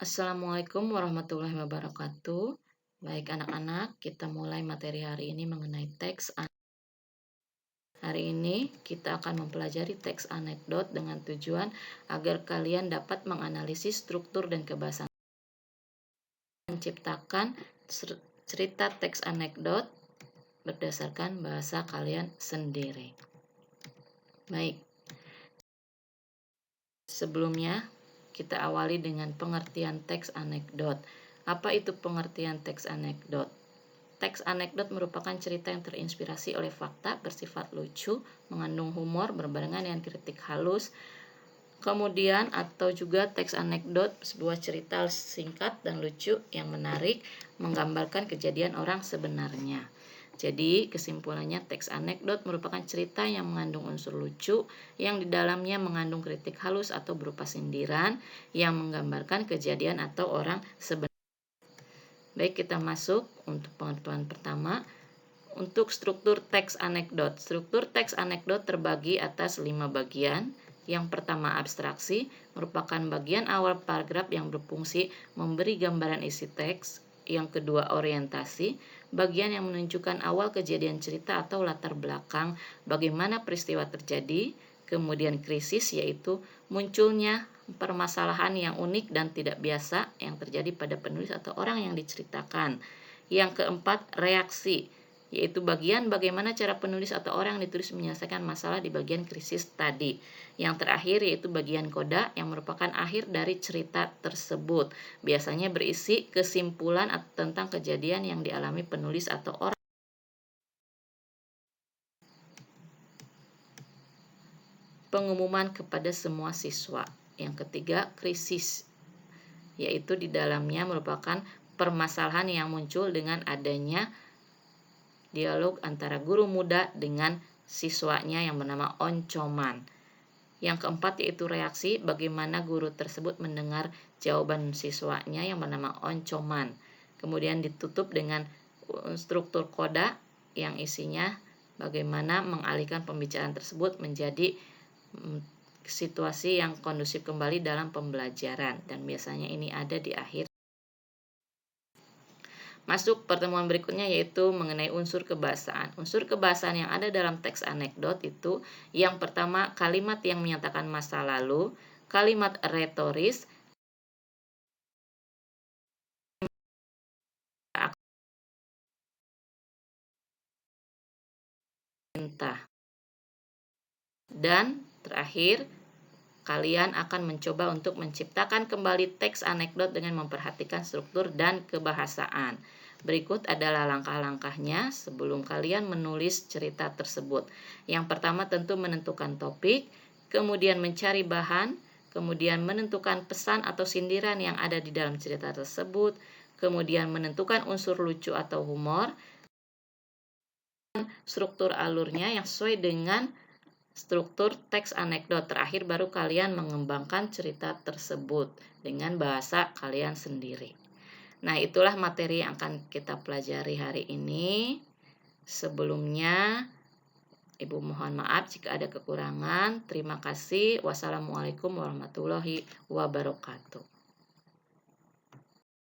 Assalamualaikum warahmatullahi wabarakatuh. Baik anak-anak, kita mulai materi hari ini mengenai teks. Hari ini kita akan mempelajari teks anekdot dengan tujuan agar kalian dapat menganalisis struktur dan kebahasaan. Menciptakan cerita teks anekdot berdasarkan bahasa kalian sendiri. Baik. Sebelumnya, kita awali dengan pengertian teks anekdot. Apa itu pengertian teks anekdot? Teks anekdot merupakan cerita yang terinspirasi oleh fakta, bersifat lucu, mengandung humor, berbarengan dengan kritik halus. Kemudian atau juga teks anekdot sebuah cerita singkat dan lucu yang menarik, menggambarkan kejadian orang sebenarnya. Jadi kesimpulannya teks anekdot merupakan cerita yang mengandung unsur lucu yang di dalamnya mengandung kritik halus atau berupa sindiran yang menggambarkan kejadian atau orang sebenarnya. Baik, kita masuk untuk pengetahuan pertama. Untuk struktur teks anekdot. Struktur teks anekdot terbagi atas 5 bagian. Yang pertama abstraksi, merupakan bagian awal paragraf yang berfungsi memberi gambaran isi teks. Yang kedua orientasi, bagian yang menunjukkan awal kejadian cerita atau latar belakang bagaimana peristiwa terjadi. Kemudian krisis, yaitu munculnya permasalahan yang unik dan tidak biasa yang terjadi pada penulis atau orang yang diceritakan. Yang keempat reaksi, yaitu bagian bagaimana cara penulis atau orang yang ditulis menyelesaikan masalah di bagian krisis tadi. Yang terakhir yaitu bagian koda yang merupakan akhir dari cerita tersebut. Biasanya berisi kesimpulan tentang kejadian yang dialami penulis atau orang. Pengumuman kepada semua siswa. Yang ketiga krisis, yaitu di dalamnya merupakan permasalahan yang muncul dengan adanya dialog antara guru muda dengan siswanya yang bernama oncoman. Yang keempat yaitu reaksi, bagaimana guru tersebut mendengar jawaban siswanya yang bernama oncoman. Kemudian ditutup dengan struktur koda yang isinya bagaimana mengalihkan pembicaraan tersebut menjadi situasi yang kondusif kembali dalam pembelajaran, dan biasanya ini ada di akhir. Masuk pertemuan berikutnya yaitu mengenai unsur kebahasaan. Unsur kebahasaan yang ada dalam teks anekdot itu yang pertama kalimat yang menyatakan masa lalu, kalimat retoris, dan terakhir kalian akan mencoba untuk menciptakan kembali teks anekdot dengan memperhatikan struktur dan kebahasaan. Berikut adalah langkah-langkahnya sebelum kalian menulis cerita tersebut. Yang pertama tentu menentukan topik, kemudian mencari bahan, kemudian menentukan pesan atau sindiran yang ada di dalam cerita tersebut, kemudian menentukan unsur lucu atau humor, struktur alurnya yang sesuai dengan struktur teks anekdot. Terakhir baru kalian mengembangkan cerita tersebut dengan bahasa kalian sendiri. Nah, itulah materi yang akan kita pelajari hari ini. Sebelumnya, Ibu mohon maaf jika ada kekurangan. Terima kasih. Wassalamualaikum warahmatullahi wabarakatuh.